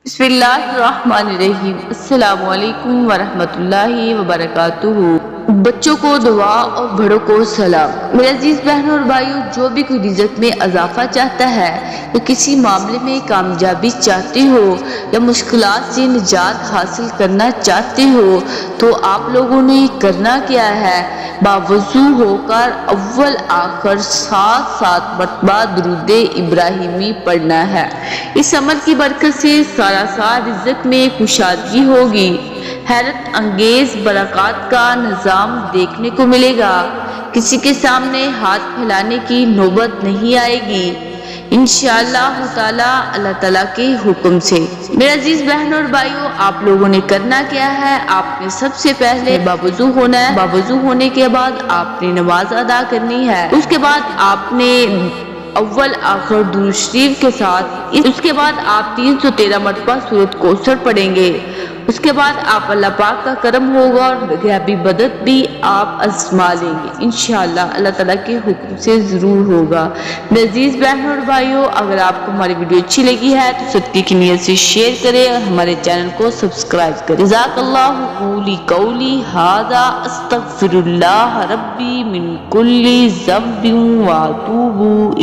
बिस्मिल्लाहिर्रहमानिर्रहीम। अस्सलामु अलैकुम वरहमतुल्लाहि वबरकातुहू। बच्चों को दुआ और बड़ों को सलाम। मेरे अजीज बहनों और भाइयों, जो भी कोई रिज़्क़ में इजाफा चाहता है या किसी मामले में कामयाबी चाहती हो या मुश्किलात से निजात हासिल करना चाहते हो, तो आप लोगों ने करना क्या है, बावजू होकर अव्वल आखिर 7 मरतबा दुरूद इब्राहिमी पढ़ना है। इस अमल की बरकत से सारा रिज़्क़ में कुशादगी होगी, हैरत अंगेज बरक़ात का निज़ाम देखने को मिलेगा, किसी के सामने हाथ फैलाने की नौबत नहीं आएगी इंशाअल्लाह ताला, अल्लाह ताला के हुक्म से। मेरे अजीज बहनों और भाइयों, आप लोगों ने करना क्या है, आपने सबसे पहले बावुज़ू होना है। बावुज़ू होने के बाद आपने नमाज अदा करनी है। उसके बाद आपने अव्वल आखिर दुरूद शरीफ के साथ, उसके बाद आप 313 मरतबा सूरत कौसर पढ़ेंगे। उसके बाद आप अल्लाह पाक का करम होगा और गैबी मदद भी आप आजमा लेंगे इंशाअल्लाह, अल्लाह ताला के हुक्म से ज़रूर होगा। मेरे अजीज़ बहनों और भाइयों, अगर आपको हमारी वीडियो अच्छी लगी है तो सदक़े की नियत से शेयर करें और हमारे चैनल को सब्सक्राइब करें। जज़ाकल्लाहु क़ौली क़ौली हाज़ा अस्तग़फिरुल्लाह रब्बी मिन कुल्ली ज़ंबिन व अतूबु।